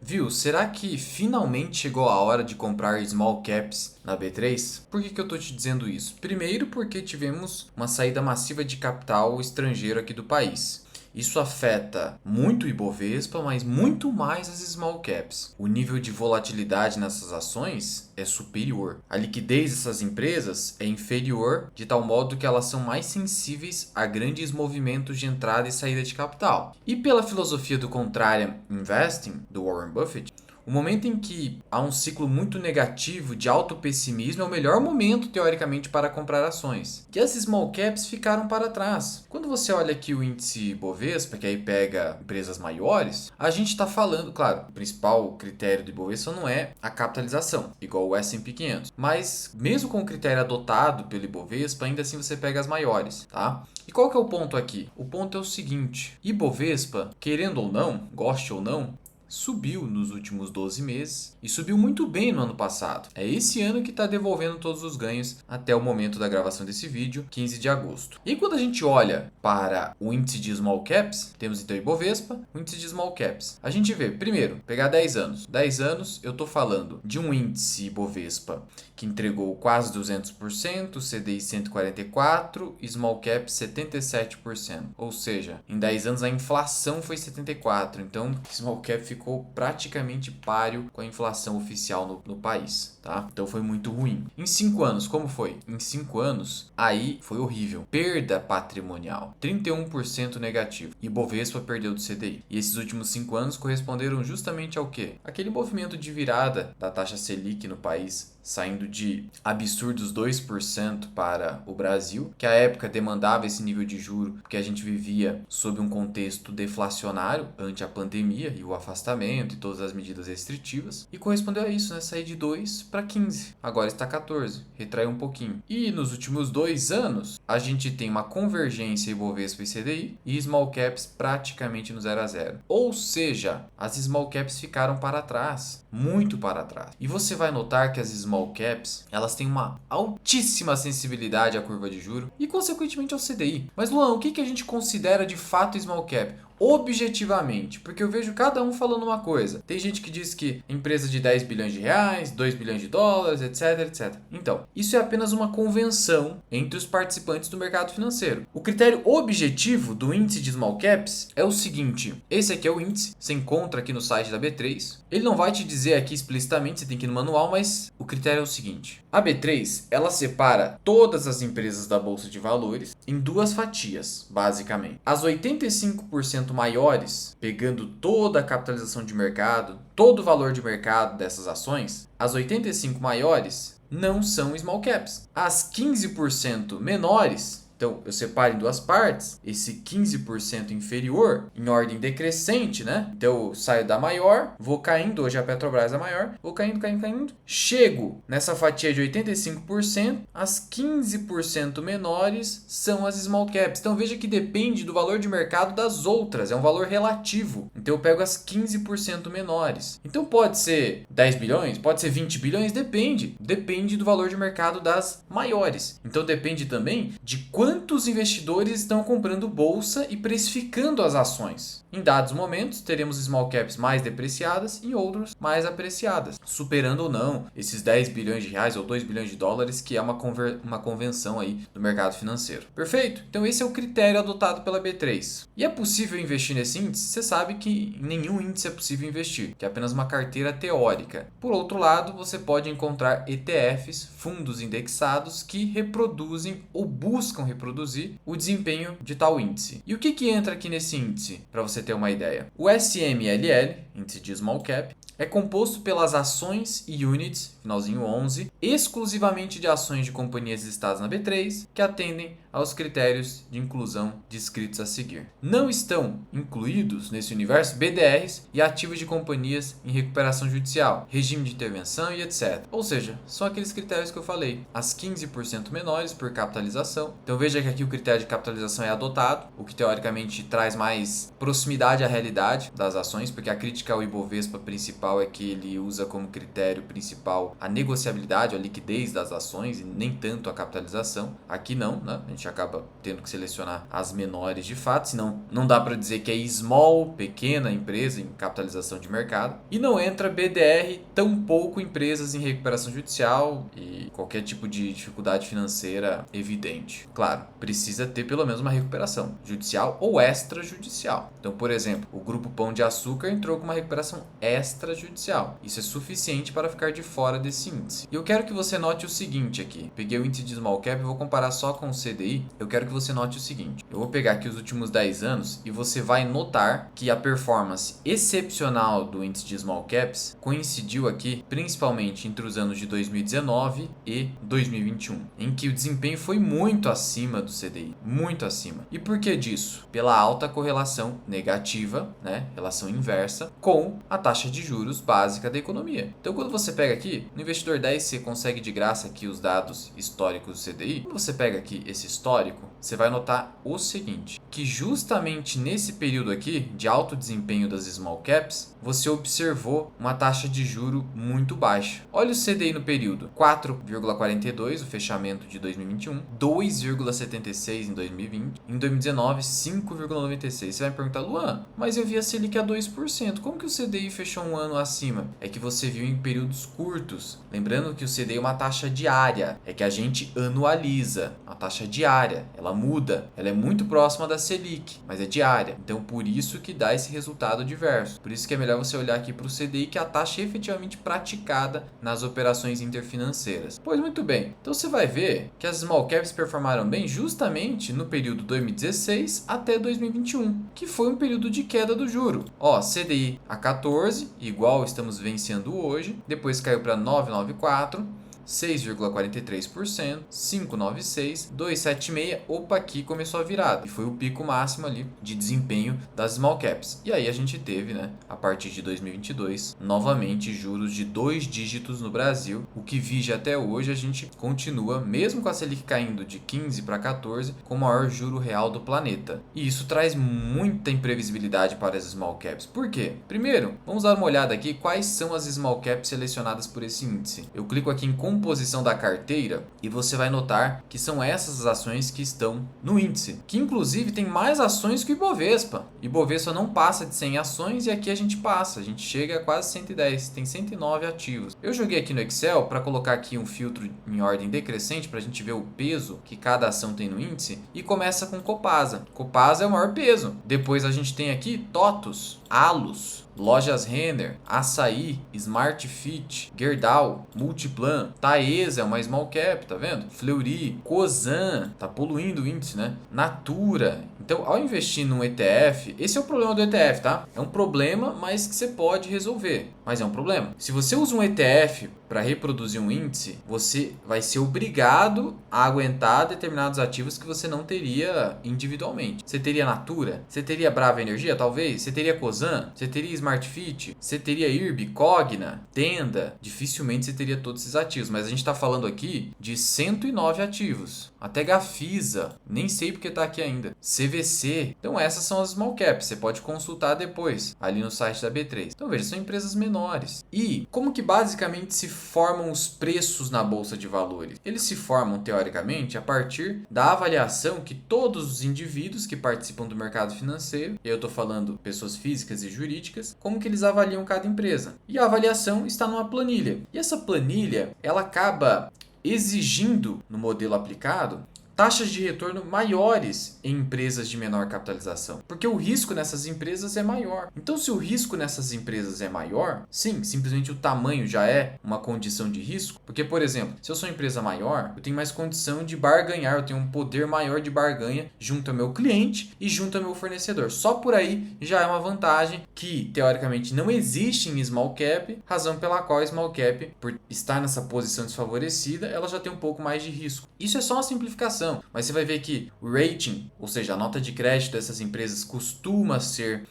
Viu, será que finalmente chegou a hora de comprar small caps na B3? Por que eu tô te dizendo isso? Primeiro porque tivemos uma saída massiva de capital estrangeiro aqui do país. Isso afeta muito o Ibovespa, mas muito mais as small caps. O nível de volatilidade nessas ações é superior. A liquidez dessas empresas é inferior, de tal modo que elas são mais sensíveis a grandes movimentos de entrada e saída de capital. E pela filosofia do Contrarian Investing, do Warren Buffett, o momento em que há um ciclo muito negativo de alto pessimismo é o melhor momento, teoricamente, para comprar ações. E as small caps ficaram para trás. Quando você olha aqui o índice Bovespa, que aí pega empresas maiores, a gente está falando, claro, o principal critério do Bovespa não é a capitalização, igual o S&P 500. Mas mesmo com o critério adotado pelo Ibovespa, ainda assim você pega as maiores, tá? E qual que é o ponto aqui? O ponto é o seguinte: Ibovespa, querendo ou não, goste ou não, subiu nos últimos 12 meses e subiu muito bem no ano passado. É esse ano que está devolvendo todos os ganhos até o momento da gravação desse vídeo, 15 de agosto. E quando a gente olha para o índice de small caps, temos então o Ibovespa, o índice de small caps. A gente vê, primeiro, pegar 10 anos. 10 anos eu estou falando de um índice Ibovespa que entregou quase 200%, CDI 144%, small cap 77%. Ou seja, em 10 anos a inflação foi 74%, então small cap ficou praticamente páreo com a inflação oficial no país, tá? Então foi muito ruim. Em 5 anos, como foi? Em 5 anos, aí foi horrível. Perda patrimonial, 31% negativo. E Bovespa perdeu do CDI. E esses últimos 5 anos corresponderam justamente ao quê? Aquele movimento de virada da taxa Selic no país, saindo de absurdos 2% para o Brasil, que à época demandava esse nível de juro, porque a gente vivia sob um contexto deflacionário ante a pandemia e o afastamento e todas as medidas restritivas, e correspondeu a isso, né? Sair de 2 para 15, agora está 14, retraiu um pouquinho. E nos últimos 2 anos, a gente tem uma convergência Ibovespa e CDI e small caps praticamente no 0 a 0. Ou seja, as small caps ficaram para trás, muito para trás. E você vai notar que as small caps, elas têm uma altíssima sensibilidade à curva de juro e consequentemente ao CDI. Mas Luan, o que a gente considera de fato small cap? Objetivamente, porque eu vejo cada um falando uma coisa. Tem gente que diz que empresa de 10 bilhões de reais, 2 bilhões de dólares, etc, etc. Então, isso é apenas uma convenção entre os participantes do mercado financeiro. O critério objetivo do índice de small caps é o seguinte: esse aqui é o índice, você encontra aqui no site da B3. Ele não vai te dizer aqui explicitamente, você tem que ir no manual, mas o critério é o seguinte: a B3, ela separa todas as empresas da Bolsa de Valores em duas fatias, basicamente. As 85% maiores, pegando toda a capitalização de mercado, todo o valor de mercado dessas ações, as 85 maiores não são small caps. As 15% menores, então eu separo em duas partes, esse 15% inferior em ordem decrescente, né? Então eu saio da maior, vou caindo, hoje a Petrobras é a maior, vou caindo, caindo, caindo, chego nessa fatia de 85%, as 15% menores são as small caps. Então veja que depende do valor de mercado das outras, é um valor relativo. Então eu pego as 15% menores. Então pode ser 10 bilhões, pode ser 20 bilhões, depende do valor de mercado das maiores. Então depende também de quantos investidores estão comprando bolsa e precificando as ações. Em dados momentos, teremos small caps mais depreciadas e outros mais apreciadas, superando ou não esses 10 bilhões de reais ou 2 bilhões de dólares, que é uma convenção aí do mercado financeiro. Perfeito? Então esse é o critério adotado pela B3. E é possível investir nesse índice? Você sabe que em nenhum índice é possível investir, que é apenas uma carteira teórica. Por outro lado, você pode encontrar ETFs, fundos indexados, que reproduzem ou buscam reproduzir o desempenho de tal índice. E o que entra aqui nesse índice, para você ter uma ideia? O SMLL, índice de Small Cap, é composto pelas ações e units, finalzinho 11, exclusivamente de ações de companhias listadas na B3, que atendem aos critérios de inclusão descritos a seguir. Não estão incluídos nesse universo BDRs e ativos de companhias em recuperação judicial, regime de intervenção e etc. Ou seja, são aqueles critérios que eu falei, as 15% menores por capitalização. Então veja que aqui o critério de capitalização é adotado, o que teoricamente traz mais proximidade à realidade das ações, porque a crítica ao Ibovespa principal é que ele usa como critério principal a negociabilidade, a liquidez das ações e nem tanto a capitalização. Aqui não, né? A gente acaba tendo que selecionar as menores de fato, senão não dá para dizer que é small, pequena empresa em capitalização de mercado. E não entra BDR, tampouco empresas em recuperação judicial e qualquer tipo de dificuldade financeira evidente. Claro, precisa ter pelo menos uma recuperação judicial ou extrajudicial. Então, por exemplo, o Grupo Pão de Açúcar entrou com uma recuperação extrajudicial. Isso é suficiente para ficar de fora desse índice. E eu quero que você note o seguinte aqui. Peguei o índice de Small Cap e vou comparar só com o CDI. Eu quero que você note o seguinte. Eu vou pegar aqui os últimos 10 anos e você vai notar que a performance excepcional do índice de Small Caps coincidiu aqui principalmente entre os anos de 2019 e 2021, em que o desempenho foi muito acima do CDI, muito acima. E por que disso? Pela alta correlação negativa, né, relação inversa, com a taxa de juros básica da economia. Então, quando você pega aqui, no Investidor 10 você consegue de graça aqui os dados históricos do CDI. Quando você pega aqui esse histórico, você vai notar o seguinte, que justamente nesse período aqui de alto desempenho das Small Caps, você observou uma taxa de juro muito baixa. Olha o CDI no período, 4,42 o fechamento de 2021, 2,76 em 2020, em 2019 5,96. Você vai me perguntar, Luan, mas eu vi a Selic a 2%, como que o CDI fechou um ano acima? É que você viu em períodos curtos. Lembrando que o CDI é uma taxa diária, é que a gente anualiza a taxa diária, ela muda, ela é muito próxima da Selic, mas é diária. Então por isso que dá esse resultado diverso. Por isso que é melhor você olhar aqui para o CDI, que é a taxa efetivamente praticada nas operações interfinanceiras. Pois muito bem, então você vai ver que as small caps performaram bem justamente no período 2016 até 2021, que foi um período de queda do juro. Ó, CDI a 14, igual estamos vencendo hoje, depois caiu para 9,94, 6,43%, 5,96%, 2,76%. Opa, aqui começou a virada. E foi o pico máximo ali de desempenho das small caps. E aí a gente teve, né, a partir de 2022, novamente juros de 2 dígitos no Brasil. O que vige até hoje, a gente continua, mesmo com a Selic caindo de 15 para 14, com o maior juro real do planeta. E isso traz muita imprevisibilidade para as small caps. Por quê? Primeiro, vamos dar uma olhada aqui quais são as small caps selecionadas por esse índice. Eu clico aqui em composição da carteira e você vai notar que são essas as ações que estão no índice, que inclusive tem mais ações que o Ibovespa. Ibovespa não passa de 100 ações e aqui a gente passa, a gente chega a quase 110, tem 109 ativos. Eu joguei aqui no Excel para colocar aqui um filtro em ordem decrescente para a gente ver o peso que cada ação tem no índice e começa com Copasa. Copasa é o maior peso. Depois a gente tem aqui TOTUS, Allos, Lojas Renner, Açaí, Smart Fit, Gerdau, Multiplan, Taesa é uma small cap, tá vendo? Fleury, Cosan, tá poluindo o índice, né? Natura. Então, ao investir num ETF, esse é o problema do ETF, tá? É um problema, mas que você pode resolver. Mas é um problema. Se você usa um ETF para reproduzir um índice, você vai ser obrigado a aguentar determinados ativos que você não teria individualmente. Você teria Natura? Você teria Brava Energia, talvez? Você teria Cosan? Você teria Smart Fit? Você teria IRB, Cogna, Tenda? Dificilmente você teria todos esses ativos, mas a gente está falando aqui de 109 ativos. Até Gafisa, nem sei porque está aqui ainda. CVC. Então essas são as small caps, você pode consultar depois, ali no site da B3. Então veja, são empresas menores. E como que basicamente se formam os preços na Bolsa de Valores? Eles se formam, teoricamente, a partir da avaliação que todos os indivíduos que participam do mercado financeiro, e eu estou falando pessoas físicas e jurídicas, como que eles avaliam cada empresa. E a avaliação está numa planilha. E essa planilha, ela acaba exigindo, no modelo aplicado, taxas de retorno maiores em empresas de menor capitalização, porque o risco nessas empresas é maior. Então, se o risco nessas empresas é maior, sim, simplesmente o tamanho já é uma condição de risco, porque, por exemplo, se eu sou uma empresa maior, eu tenho mais condição de barganhar, eu tenho um poder maior de barganha junto ao meu cliente e junto ao meu fornecedor. Só por aí já é uma vantagem que, teoricamente, não existe em small cap, razão pela qual a small cap, por estar nessa posição desfavorecida, ela já tem um pouco mais de risco. Isso é só uma simplificação. Mas você vai ver que o rating, ou seja, a nota de crédito dessas empresas costuma ser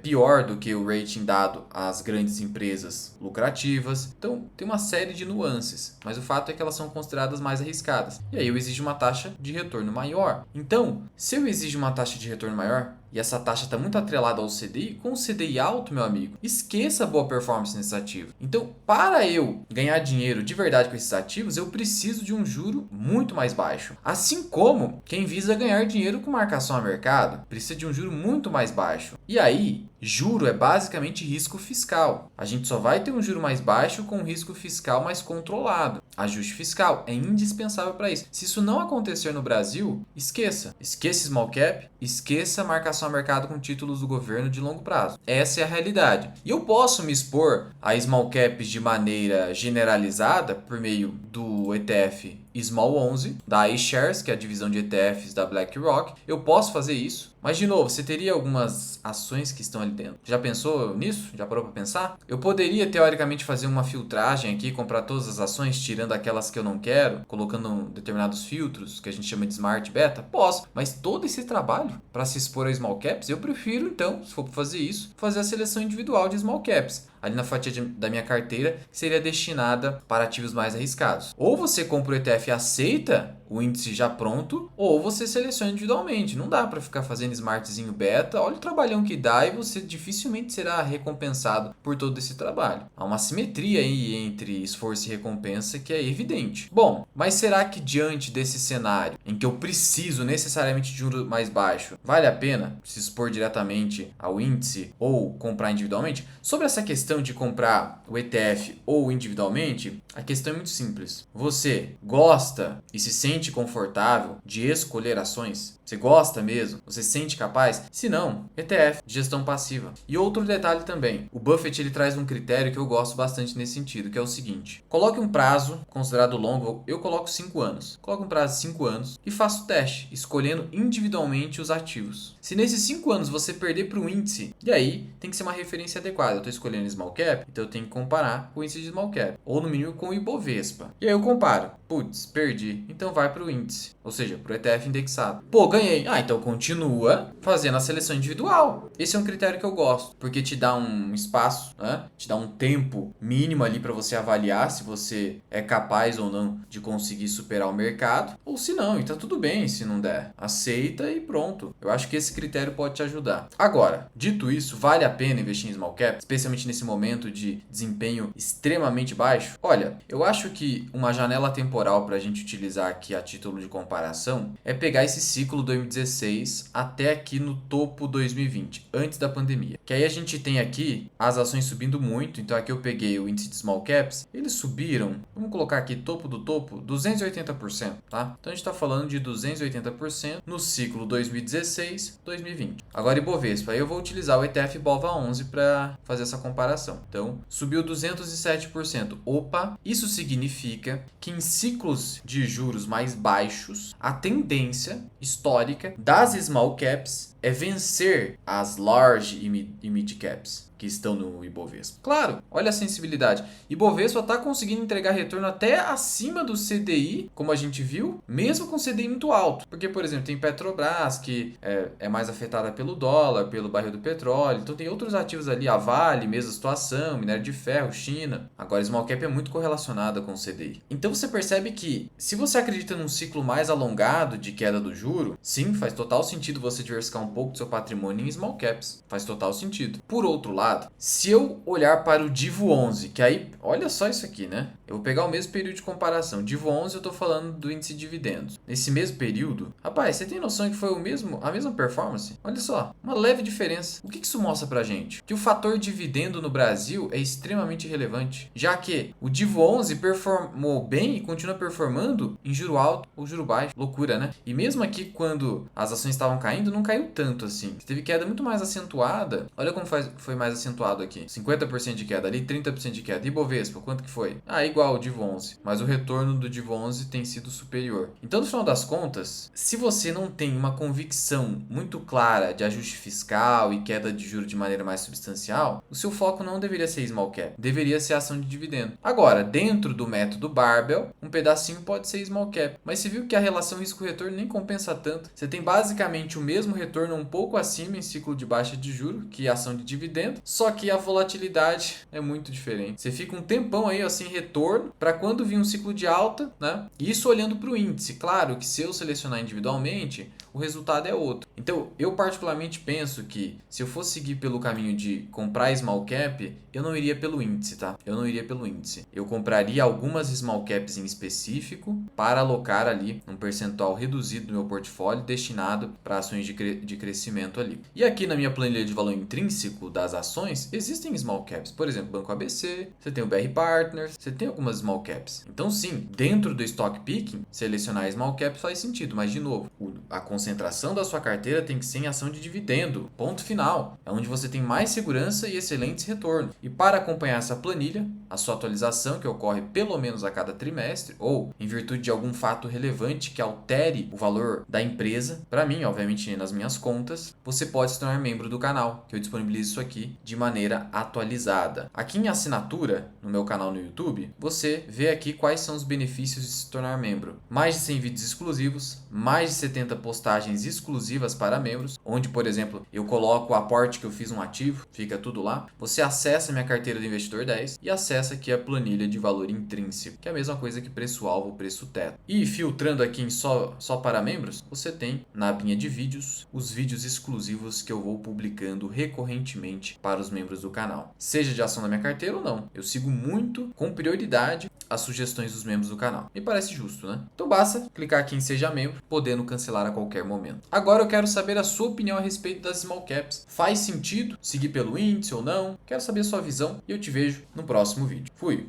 pior do que o rating dado às grandes empresas lucrativas. Então, tem uma série de nuances, mas o fato é que elas são consideradas mais arriscadas. E aí eu exijo uma taxa de retorno maior. Então, se eu exijo uma taxa de retorno maior, e essa taxa está muito atrelada ao CDI, com o CDI alto, meu amigo, esqueça a boa performance nesses ativos. Então, para eu ganhar dinheiro de verdade com esses ativos, eu preciso de um juro muito mais baixo. Assim como quem visa ganhar dinheiro com marcação a mercado, precisa de um juro muito mais baixo. E aí, juro é basicamente risco fiscal. A gente só vai ter um juro mais baixo com um risco fiscal mais controlado. Ajuste fiscal é indispensável para isso. Se isso não acontecer no Brasil, esqueça. Esqueça small cap, esqueça marcação a mercado com títulos do governo de longo prazo. Essa é a realidade. E eu posso me expor a small caps de maneira generalizada por meio do ETF Small 11, da iShares, que é a divisão de ETFs da BlackRock. Eu posso fazer isso, mas de novo, você teria algumas ações que estão ali dentro. Já pensou nisso? Já parou para pensar? Eu poderia teoricamente fazer uma filtragem aqui, comprar todas as ações, tirando aquelas que eu não quero, colocando determinados filtros, que a gente chama de Smart Beta? Posso, mas todo esse trabalho para se expor a small caps, eu prefiro então, se for para fazer isso, fazer a seleção individual de small caps ali na fatia da minha carteira, que seria destinada para ativos mais arriscados. Ou você compra o ETF e aceita o índice já pronto, ou você seleciona individualmente. Não dá para ficar fazendo smartzinho beta. Olha o trabalhão que dá e você dificilmente será recompensado por todo esse trabalho. Há uma simetria aí entre esforço e recompensa que é evidente. Bom, mas será que diante desse cenário em que eu preciso necessariamente de juros mais baixo, vale a pena se expor diretamente ao índice ou comprar individualmente? Sobre essa questão de comprar o ETF ou individualmente, a questão é muito simples. Você gosta e se sente confortável de escolher ações? Você gosta mesmo? Você se sente capaz? Se não, ETF, gestão passiva. E outro detalhe também, o Buffett ele traz um critério que eu gosto bastante nesse sentido, que é o seguinte: coloque um prazo considerado longo, eu coloco 5 anos. Coloque um prazo de 5 anos e faça o teste, escolhendo individualmente os ativos. Se nesses 5 anos você perder para o índice, e aí tem que ser uma referência adequada. Eu estou escolhendo small cap, então eu tenho que comparar com o índice de small cap, ou no mínimo com o Ibovespa. E aí eu comparo. Putz, perdi. Então vai para o índice, ou seja, para o ETF indexado. Pô, ganhei. Ah, então continua fazendo a seleção individual. Esse é um critério que eu gosto, porque te dá um espaço, né? Te dá um tempo mínimo ali para você avaliar se você é capaz ou não de conseguir superar o mercado, ou se não, e tá tudo bem se não der. Aceita e pronto. Eu acho que esse critério pode te ajudar. Agora, dito isso, vale a pena investir em small cap, especialmente nesse momento de desempenho extremamente baixo? Olha, eu acho que uma janela temporal para a gente utilizar aqui a título de comparação é pegar esse ciclo 2016 até aqui no topo 2020, antes da pandemia. Que aí a gente tem aqui as ações subindo muito, então aqui eu peguei o índice de small caps, eles subiram, vamos colocar aqui topo do topo, 280%, tá? Então a gente está falando de 280% no ciclo 2016-2020. Agora Ibovespa, aí eu vou utilizar o ETF BOVA11 para fazer essa comparação. Então, subiu 207%. Opa, isso significa que em ciclos de juros mais baixos, a tendência histórica das small caps é vencer as large e mid caps que estão no Ibovespa. Claro, olha a sensibilidade. Ibovespa está conseguindo entregar retorno até acima do CDI, como a gente viu, mesmo com CDI muito alto. Porque, por exemplo, tem Petrobras, que é mais afetada pelo dólar, pelo barril do petróleo. Então tem outros ativos ali, a Vale, mesma situação, minério de ferro, China. Agora, small cap é muito correlacionada com o CDI. Então você percebe que, se você acredita num ciclo mais alongado de queda do juro, sim, faz total sentido você diversificar um pouco do seu patrimônio em small caps. Faz total sentido. Por outro lado, se eu olhar para o Divo 11, que aí, olha só isso aqui, né? Eu vou pegar o mesmo período de comparação. Divo 11 eu estou falando do índice de dividendos. Nesse mesmo período, rapaz, você tem noção que foi a mesma performance? Olha só, uma leve diferença. O que isso mostra pra gente? Que o fator dividendo no Brasil é extremamente relevante, já que o Divo 11 performou bem e continua performando em juro alto ou juro baixo. Loucura, né? E mesmo aqui, quando as ações estavam caindo, não caiu tanto assim. Teve queda muito mais acentuada. Olha como foi mais acentuado aqui. 50% de queda ali, 30% de queda. E Bovespa, quanto que foi? Ah, igual o Divo 11. Mas o retorno do Divo 11 tem sido superior. Então, no final das contas, se você não tem uma convicção muito clara de ajuste fiscal e queda de juros de maneira mais substancial, o seu foco não deveria ser small cap. Deveria ser ação de dividendo. Agora, dentro do método Barbell, um pedacinho pode ser small cap. Mas você viu que a relação risco-retorno nem compensa tanto. Você tem basicamente o mesmo retorno um pouco acima em ciclo de baixa de juros que a ação de dividendo, só que a volatilidade é muito diferente. Você fica um tempão aí ó, sem retorno retorno para quando vir um ciclo de alta, né? Isso olhando para o índice. Claro que se eu selecionar individualmente, o resultado é outro. Então, eu particularmente penso que se eu fosse seguir pelo caminho de comprar small cap, eu não iria pelo índice, tá? Eu não iria pelo índice. Eu compraria algumas small caps em específico para alocar ali um percentual reduzido do meu portfólio destinado para ações de crescimento ali. E aqui na minha planilha de valor intrínseco das ações, existem small caps. Por exemplo, Banco ABC, você tem o BR Partners, você tem algumas small caps. Então, sim, dentro do stock picking, selecionar small caps faz sentido, mas de novo, a concentração da sua carteira tem que ser em ação de dividendo. Ponto final. É onde você tem mais segurança e excelentes retornos. E para acompanhar essa planilha, a sua atualização, que ocorre pelo menos a cada trimestre, ou em virtude de algum fato relevante que altere o valor da empresa, para mim, obviamente nas minhas contas, você pode se tornar membro do canal, que eu disponibilizo isso aqui de maneira atualizada. Aqui em assinatura, no meu canal no YouTube, você vê aqui quais são os benefícios de se tornar membro. Mais de 100 vídeos exclusivos, mais de 70 postagens exclusivas para membros, onde, por exemplo, eu coloco o aporte que eu fiz um ativo, fica tudo lá. Você acessa minha carteira do Investidor 10 e acessa aqui a planilha de valor intrínseco, que é a mesma coisa que preço-alvo, preço-teto. E filtrando aqui em só para membros, você tem na abinha de vídeos os vídeos exclusivos que eu vou publicando recorrentemente para os membros do canal. Seja de ação da minha carteira ou não, eu sigo muito com prioridade as sugestões dos membros do canal. Me parece justo, né? Então basta clicar aqui em Seja Membro, podendo cancelar a qualquer momento. Agora eu quero saber a sua opinião a respeito das small caps. Faz sentido seguir pelo índice ou não? Quero saber a sua visão e eu te vejo no próximo vídeo. Fui!